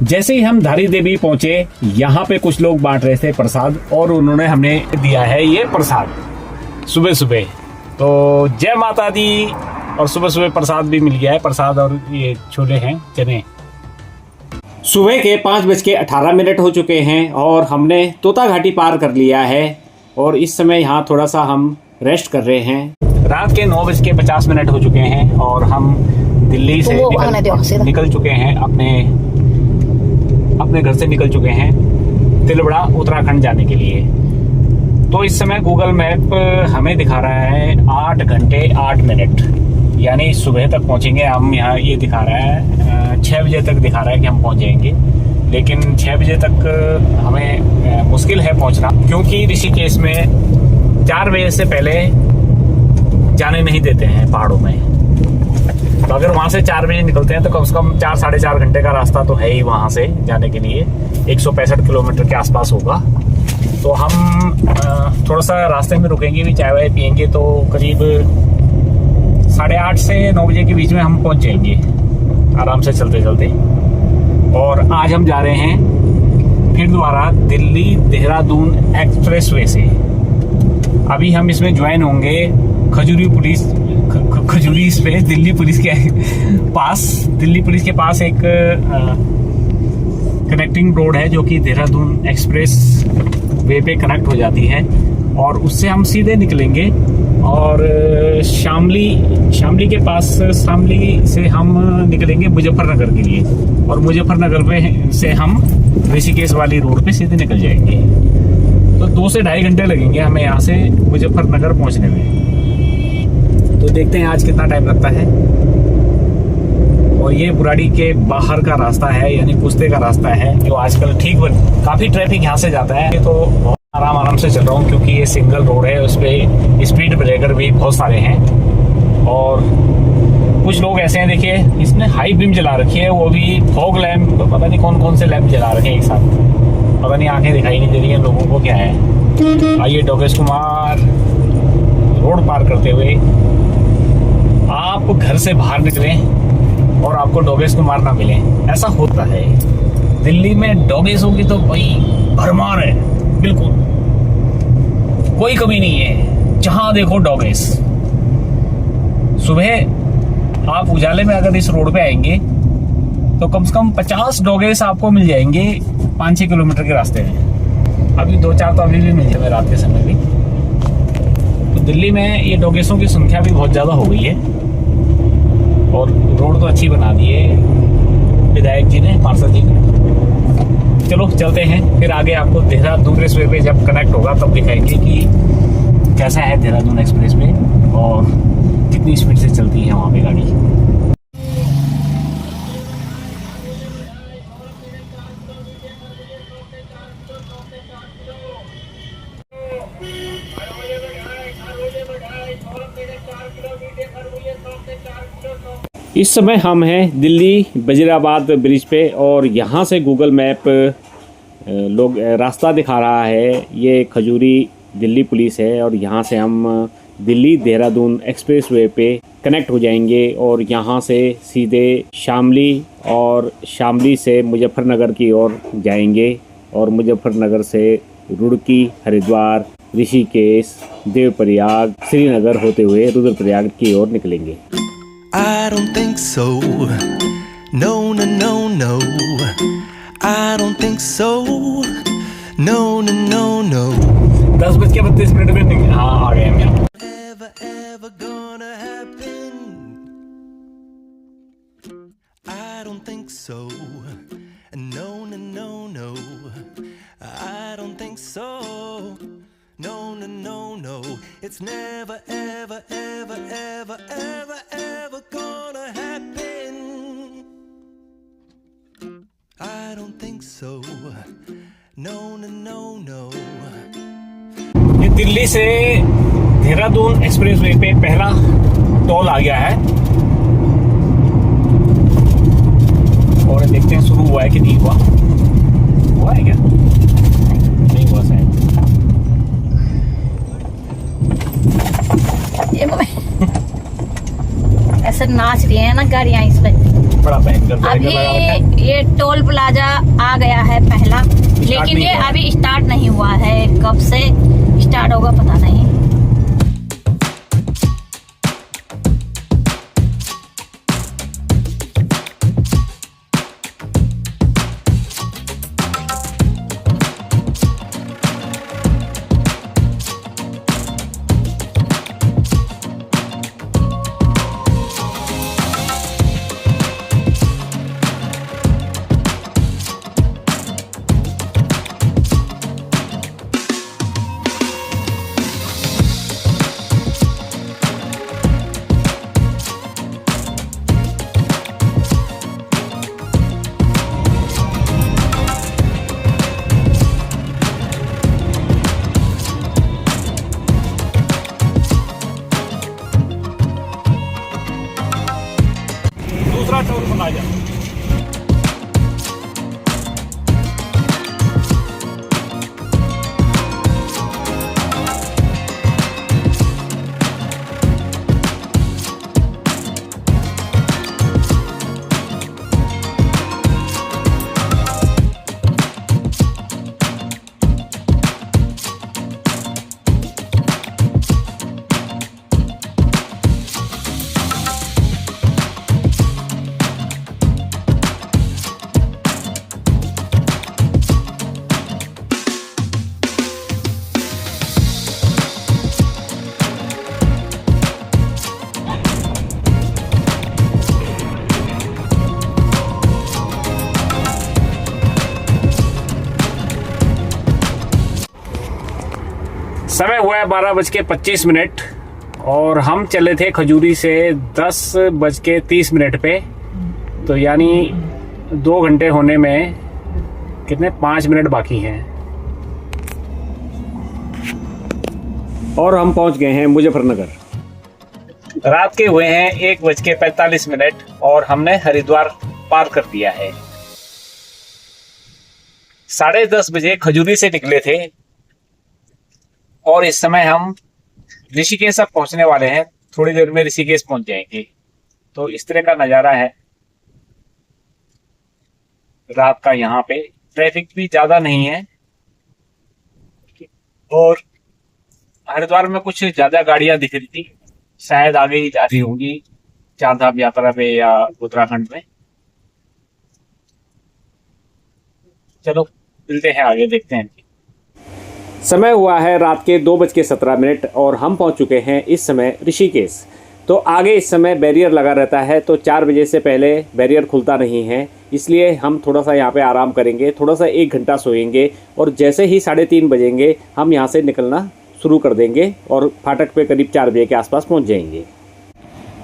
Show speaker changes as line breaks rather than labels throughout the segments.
जैसे ही हम धारी देवी पहुंचे, यहाँ पे कुछ लोग बांट रहे थे प्रसाद और उन्होंने हमें दिया है ये प्रसाद सुबह सुबह। तो जय माता दी। और सुबह सुबह प्रसाद भी मिल गया है, प्रसाद और ये छोले हैं, चने। सुबह के 5:18 हो चुके हैं और हमने तोता घाटी पार कर लिया है और इस समय यहाँ थोड़ा सा हम रेस्ट कर रहे हैं। रात के 9:50 हो चुके हैं और हम दिल्ली से निकल चुके हैं, अपने घर से निकल चुके हैं तिलबड़ा उत्तराखंड जाने के लिए। तो इस समय गूगल मैप हमें दिखा रहा है 8 घंटे 8 मिनट, यानी सुबह तक पहुंचेंगे हम। यहाँ ये दिखा रहा है 6 बजे तक दिखा रहा है कि हम पहुंच जाएंगे, लेकिन 6 बजे तक हमें मुश्किल है पहुंचना, क्योंकि ऋषिकेश में 4 बजे से पहले जाने नहीं देते हैं पहाड़ों में। तो अगर वहां से 4 बजे निकलते हैं तो कम से कम 4 साढ़े 4 घंटे का रास्ता तो है ही वहां से जाने के लिए। 165 किलोमीटर के आसपास होगा। तो हम थोड़ा सा रास्ते में रुकेंगे भी, चाय वाय पियेंगे, तो करीब 8:30 से 9 बजे के बीच में हम पहुंच जाएंगे आराम से चलते चलते। और आज हम जा रहे हैं फिर दोबारा दिल्ली देहरादून एक्सप्रेसवे से। अभी हम इसमें ज्वाइन होंगे खजूरी पे दिल्ली पुलिस के पास एक कनेक्टिंग रोड है जो कि देहरादून एक्सप्रेस वे पे कनेक्ट हो जाती है, और उससे हम सीधे निकलेंगे और शामली के पास, शामली से हम निकलेंगे मुजफ्फरनगर के लिए, और मुजफ्फरनगर पे से हम ऋषिकेश वाली रोड पे सीधे निकल जाएंगे। तो 2 से ढाई घंटे लगेंगे हमें यहाँ से मुजफ्फरनगर पहुँचने में। तो देखते हैं आज कितना टाइम लगता है। और ये बुराड़ी के बाहर का रास्ता है, यानी पुस्ते का रास्ता है, जो आजकल काफी ट्रैफिक यहाँ से जाता है। तो बहुत आराम से चल रहा हूँ, क्योंकि ये सिंगल रोड है, उस पे स्पीड ब्रेकर भी बहुत सारे हैं। और कुछ लोग ऐसे हैं, देखिए इसने हाई बीम जला रखी है, वो भी फॉग लैम्प, पता नहीं कौन कौन से लैम्प जला रखे हैं एक साथ, पता नहीं आंखें दिखाई नहीं दे रही है लोगों को क्या है। आइए डोगेश कुमार रोड पार करते हुए आप घर से बाहर निकलें और आपको डोगेश कुमार ना मिले, ऐसा होता है। दिल्ली में डोगेशों की तो भाई भरमार है, बिल्कुल कोई कमी नहीं है, जहां देखो डोगेश। सुबह आप उजाले में अगर इस रोड पे आएंगे तो कम से कम 50 डोगेश आपको मिल जाएंगे 5-6 किलोमीटर के रास्ते में। अभी 2-4 तो अभी भी मिल जाए रात के समय भी। तो दिल्ली में ये डोगेशों की संख्या भी बहुत ज़्यादा हो गई है, और रोड तो अच्छी बना दी है विधायक जी ने, पार्षद जी ने। चलो चलते हैं, फिर आगे आपको देहरादून एक्सप्रेस वे पे जब कनेक्ट होगा तब दिखाएंगे कि कैसा है देहरादून एक्सप्रेस वे और कितनी स्पीड से चलती है वहाँ पे गाड़ी। इस समय हम हैं दिल्ली वजीराबाद ब्रिज पे, और यहाँ से गूगल मैप लोग रास्ता दिखा रहा है। ये खजूरी दिल्ली पुलिस है, और यहाँ से हम दिल्ली देहरादून एक्सप्रेसवे पे कनेक्ट हो जाएंगे, और यहाँ से सीधे शामली, और शामली से मुजफ्फरनगर की ओर जाएंगे, और मुजफ्फरनगर से रुड़की, हरिद्वार, ऋषिकेश, देवप्रयाग, श्रीनगर होते हुए रुद्रप्रयाग की ओर निकलेंगे।
I don't think so. No, no, no, no. I don't think so. No, no, no, no.
10:32 में आ गए हम यहाँ।
Ever gonna happen? I don't think so. No, no, no, no. I don't think so. No, no, no, no. It's never, ever, ever, ever, ever, ever gonna happen. I don't think so. No, no, no, no.
ये दिल्ली से Dehradun expressway पे पहला toll आ गया है, और देखते हैं शुरू हुआ है कि नहीं हुआ। हुआ है क्या? नहीं हुआ शायद।
ऐसे नाच रही है ना गाड़ियाँ इस पे।
बड़ा भयंकर
अभी ये टोल प्लाजा आ गया है पहला, लेकिन ये अभी स्टार्ट नहीं हुआ है। कब से स्टार्ट होगा पता नहीं।
दूसरा टोल प्लाजा। समय हुआ है 12:25 और हम चले थे खजूरी से 10:30 पे। तो यानी 2 घंटे होने में कितने 5 मिनट बाकी हैं और हम पहुंच गए हैं मुजफ्फरनगर। रात के हुए हैं 1:45 और हमने हरिद्वार पार कर दिया है। 10:30 बजे खजूरी से निकले थे और इस समय हम ऋषिकेश अब पहुंचने वाले हैं। थोड़ी देर में ऋषिकेश पहुंच जाएंगे। तो इस तरह का नज़ारा है रात का। यहाँ पे ट्रैफिक भी ज़्यादा नहीं है और हरिद्वार में कुछ ज़्यादा गाड़ियां दिख रही थी, शायद आगे ही जा रही होंगी चारधाम यात्रा पे या उत्तराखंड में। चलो मिलते हैं आगे, देखते हैं। समय हुआ है रात के 2:17 और हम पहुंच चुके हैं इस समय ऋषिकेश। तो आगे इस समय बैरियर लगा रहता है, तो 4 बजे से पहले बैरियर खुलता नहीं है, इसलिए हम थोड़ा सा यहाँ पे आराम करेंगे, थोड़ा सा 1 घंटा सोएंगे और जैसे ही 3:30 बजेंगे हम यहाँ से निकलना शुरू कर देंगे और फाटक पे करीब 4 बजे के आसपास पहुँच जाएंगे।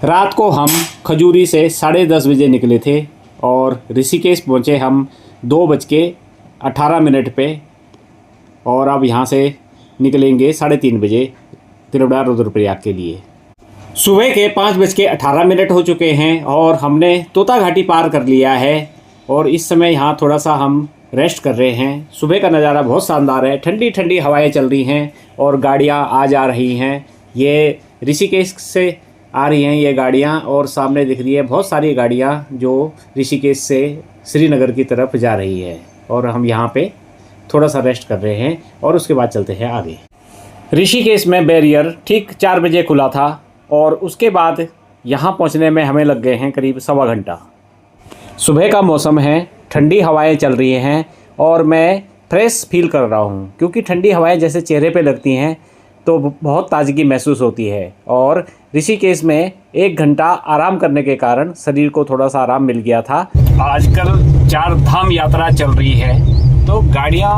रात को हम खजूरी से 10:30 बजे निकले थे और ऋषिकेश पहुँचे हम 2:18 पे और अब यहाँ से निकलेंगे 3:30 बजे तिरुवनार रुद्रप्रयाग के लिए। सुबह के 5:18 हो चुके हैं और हमने तोता घाटी पार कर लिया है और इस समय यहाँ थोड़ा सा हम रेस्ट कर रहे हैं। सुबह का नज़ारा बहुत शानदार है, ठंडी ठंडी हवाएं चल रही हैं और गाड़ियाँ आ जा रही हैं। ये ऋषिकेश से आ रही हैं ये गाड़ियाँ और सामने दिख रही है बहुत सारी गाड़ियाँ जो ऋषिकेश से श्रीनगर की तरफ जा रही है और हम यहाँ पे थोड़ा सा रेस्ट कर रहे हैं और उसके बाद चलते हैं आगे। ऋषिकेश में बैरियर ठीक 4 बजे खुला था और उसके बाद यहाँ पहुँचने में हमें लग गए हैं करीब 1.25 घंटा। सुबह का मौसम है, ठंडी हवाएं चल रही हैं और मैं फ्रेश फील कर रहा हूँ क्योंकि ठंडी हवाएं जैसे चेहरे पे लगती हैं तो बहुत ताजगी महसूस होती है। और ऋषिकेश में 1 घंटा आराम करने के कारण शरीर को थोड़ा सा आराम मिल गया था। आजकल 4 धाम यात्रा चल रही है तो गाड़ियाँ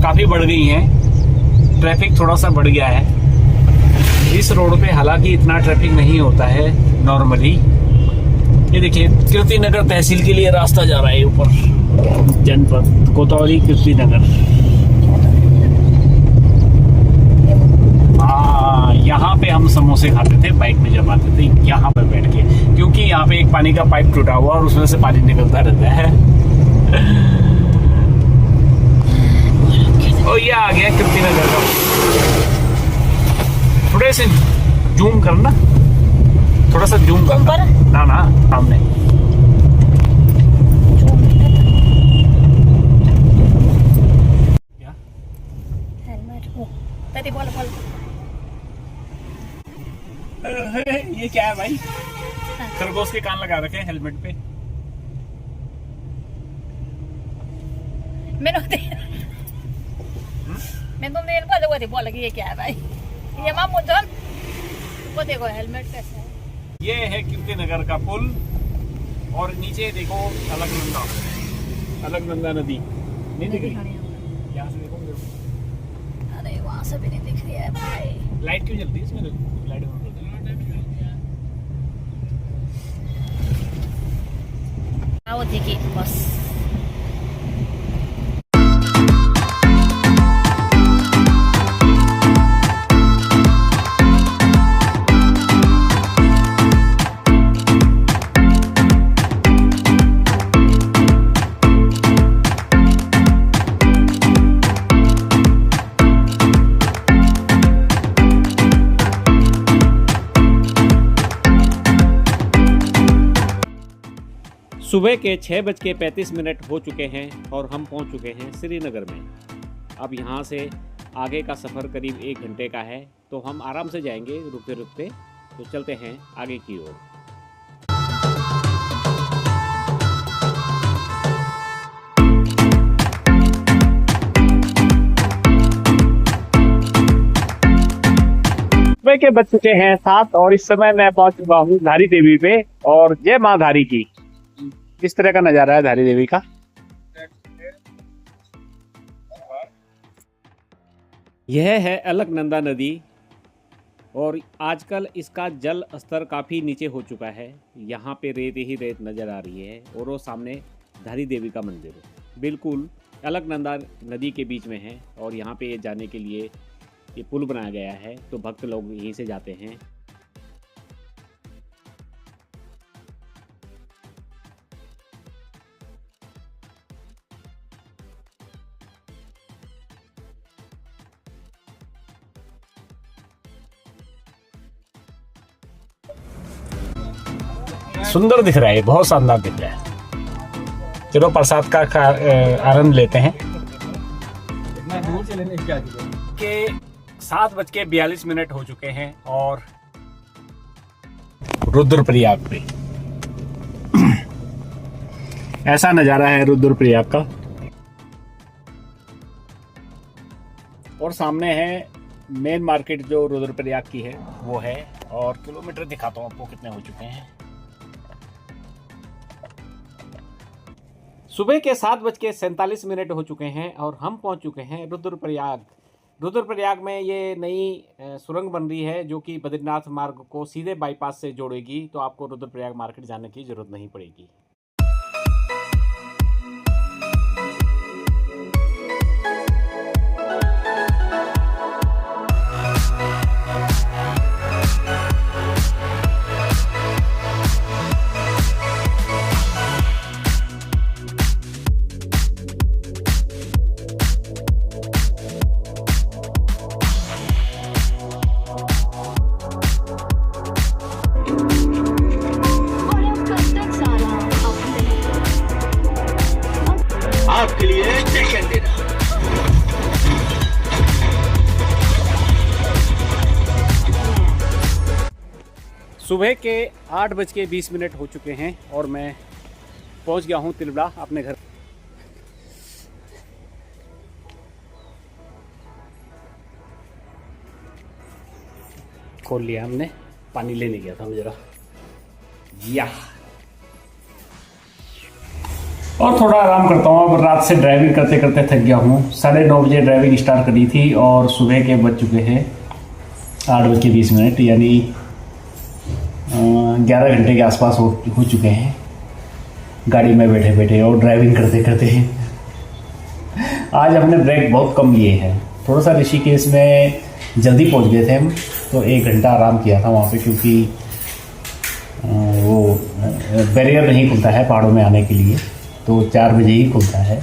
काफ़ी बढ़ गई हैं, ट्रैफिक थोड़ा सा बढ़ गया है। इस रोड पे हालांकि इतना ट्रैफिक नहीं होता है नॉर्मली। ये देखिए कीर्तिनगर तहसील के लिए रास्ता जा रहा है ऊपर, जनपद कोतवाली कीर्तिनगर। यहाँ पे हम समोसे खाते थे बाइक में जब आते थे यहाँ पर बैठ के, क्योंकि यहाँ पे एक पानी का पाइप टूटा हुआ और उसमें से पानी निकलता रहता है। और ये आ गया कीर्तिनगर का। थोड़े से जूम करना, थोड़ा सा जूम करना ना सामने। ये क्या है भाई? खरगोश के कान लगा रखे हैं हेलमेट पे।
मैं तो देर को देखो बोला कि ये क्या है भाई, ये मां मुझे वो देखो हेलमेट कैसा है।
ये है कीर्ति नगर का पुल और नीचे देखो अलकनंदा नदी नहीं दिख रही? यहाँ से देखो।
अरे वहाँ से भी नहीं दिख रही है भाई।
लाइट क्यों जलती है इसमें? लाइट बंद कर दो।
वो देखिए बस।
सुबह के 6:35 हो चुके हैं और हम पहुंच चुके हैं श्रीनगर में। अब यहाँ से आगे का सफ़र करीब 1 घंटे का है, तो हम आराम से जाएंगे रुकते रुकते। तो चलते हैं आगे की ओर। सुबह के बज चुके हैं 7 और इस समय मैं पहुंच चुका हूँ धारी देवी पे। और जय माँ धारी की। किस तरह का नजारा है धारी देवी का। यह है अलकनंदा नदी और आजकल इसका जल स्तर काफ़ी नीचे हो चुका है। यहाँ पे रेत ही रेत नज़र आ रही है और वो सामने धारी देवी का मंदिर बिल्कुल अलकनंदा नदी के बीच में है। और यहाँ पे ये जाने के लिए ये पुल बनाया गया है, तो भक्त लोग यहीं से जाते हैं। सुंदर दिख रहा है, बहुत शानदार दिख रहा है। चलो प्रसाद का आनंद लेते हैं। के 7:42 हो चुके हैं और रुद्रप्रयाग पे ऐसा नजारा है रुद्रप्रयाग का। और सामने है मेन मार्केट जो रुद्रप्रयाग की है वो है। और किलोमीटर दिखाता हूँ आपको कितने हो चुके हैं। सुबह के 7:47 हो चुके हैं और हम पहुंच चुके हैं रुद्रप्रयाग। रुद्रप्रयाग में ये नई सुरंग बन रही है जो कि बद्रीनाथ मार्ग को सीधे बाईपास से जोड़ेगी, तो आपको रुद्रप्रयाग मार्केट जाने की जरूरत नहीं पड़ेगी।
आपके लिए सेकंड डिनर।
सुबह के 8:20 हो चुके हैं और मैं पहुंच गया हूं तिलवड़ा अपने घर। खोल लिया हमने, पानी लेने गया था मैं जरा या। और थोड़ा आराम करता हूँ। अब रात से ड्राइविंग करते करते थक गया हूँ। 9:30 बजे ड्राइविंग स्टार्ट करी थी और सुबह के बज चुके हैं 8:20, यानी 11 घंटे के आसपास हो चुके हैं गाड़ी में बैठे बैठे और ड्राइविंग करते करते। आज हमने ब्रेक बहुत कम लिए हैं। थोड़ा सा ऋषिकेश में जल्दी पहुँच गए थे हम, तो 1 घंटा आराम किया था वहाँ पे, क्योंकि वो बैरियर नहीं खुलता है पहाड़ों में आने के लिए, तो 4 बजे ही खुलता है।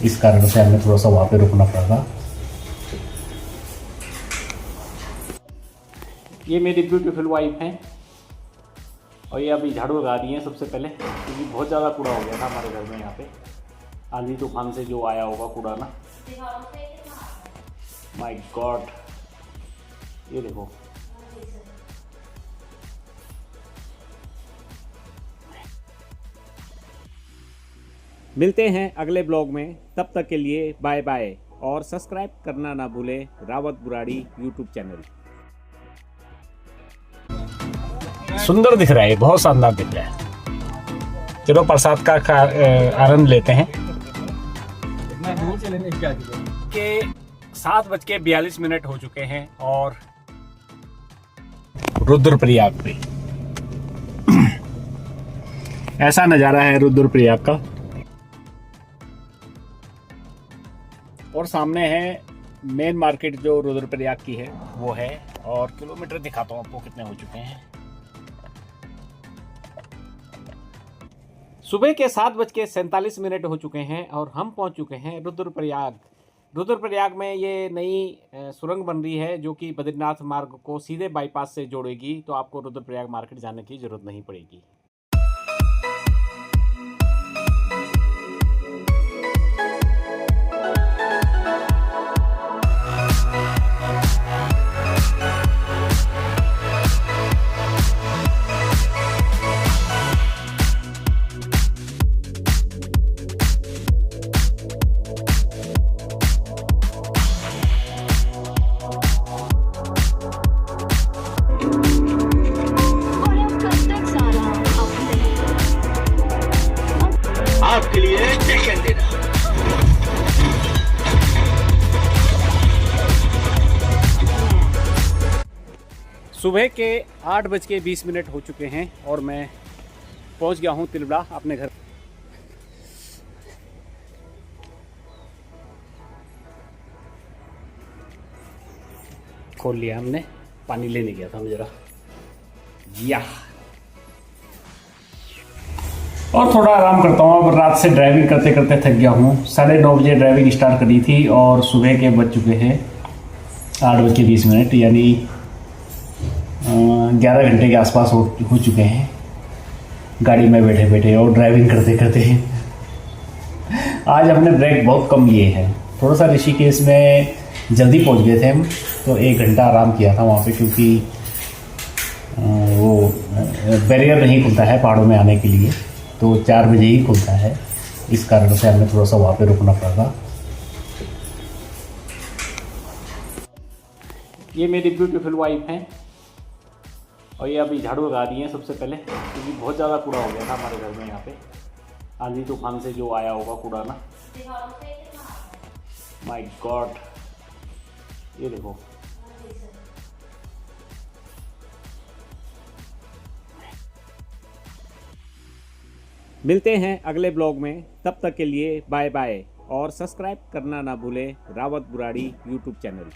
इस कारण से हमें थोड़ा सा वहाँ पे रुकना पड़ा। ये मेरी ब्यूटीफुल वाइफ हैं और ये अभी झाड़ू लगा रही हैं सबसे पहले, क्योंकि बहुत ज़्यादा कूड़ा हो गया था हमारे घर में। यहाँ पे आंधी तूफान से जो आया होगा कूड़ा ना, माय गॉड। ये देखो मिलते हैं अगले ब्लॉग में, तब तक के लिए बाय बाय और सब्सक्राइब करना ना भूलें रावत बुराड़ी यूट्यूब चैनल। सुंदर दिख रहा है, बहुत शानदार दिख रहा है। चलो प्रसाद का आनंद लेते हैं। के 7:42 हो चुके हैं और रुद्रप्रयाग पे ऐसा नजारा है रुद्रप्रयाग का। और सामने है मेन मार्केट जो रुद्रप्रयाग की है वो है, और किलोमीटर दिखाता हूँ आपको कितने हो चुके हैं। सुबह के 7:47 हो चुके हैं और हम पहुंच चुके हैं रुद्रप्रयाग। रुद्रप्रयाग में ये नई सुरंग बन रही है जो कि बद्रीनाथ मार्ग को सीधे बाईपास से जोड़ेगी, तो आपको रुद्रप्रयाग मार्केट जाने की जरूरत नहीं पड़ेगी।
आपके लिए जश्न देना।
सुबह के 8:20 हो चुके हैं और मैं पहुंच गया हूं तिलबड़ा अपने घर। खोल लिया हमने, पानी लेने गया था हम जरा या, और थोड़ा आराम करता हूँ। अब रात से ड्राइविंग करते करते थक गया हूँ। 9:30 बजे ड्राइविंग स्टार्ट करी थी और सुबह के बज चुके हैं 8:20, यानी 11 घंटे के आसपास हो चुके हैं गाड़ी में बैठे बैठे और ड्राइविंग करते करते। आज हमने ब्रेक बहुत कम लिए हैं। थोड़ा सा ऋषिकेश में जल्दी पहुँच गए थे हम, तो 1 घंटा आराम किया था वहाँ पे, क्योंकि वो बैरियर नहीं खुलता है पहाड़ों में आने के लिए, तो 4 बजे ही खुलता है। इस कारण से हमें थोड़ा सा वहाँ पे रुकना पड़ा। ये मेरी ब्यूटीफुल वाइफ हैं और ये अभी झाड़ू लगा रही हैं सबसे पहले, क्योंकि बहुत ज़्यादा कूड़ा हो गया था हमारे घर में। यहाँ पे आंधी तूफान से जो आया होगा कूड़ा ना, माय गॉड, ये देखो। मिलते हैं अगले ब्लॉग में, तब तक के लिए बाय बाय और सब्सक्राइब करना ना भूलें रावत बुराड़ी यूट्यूब चैनल।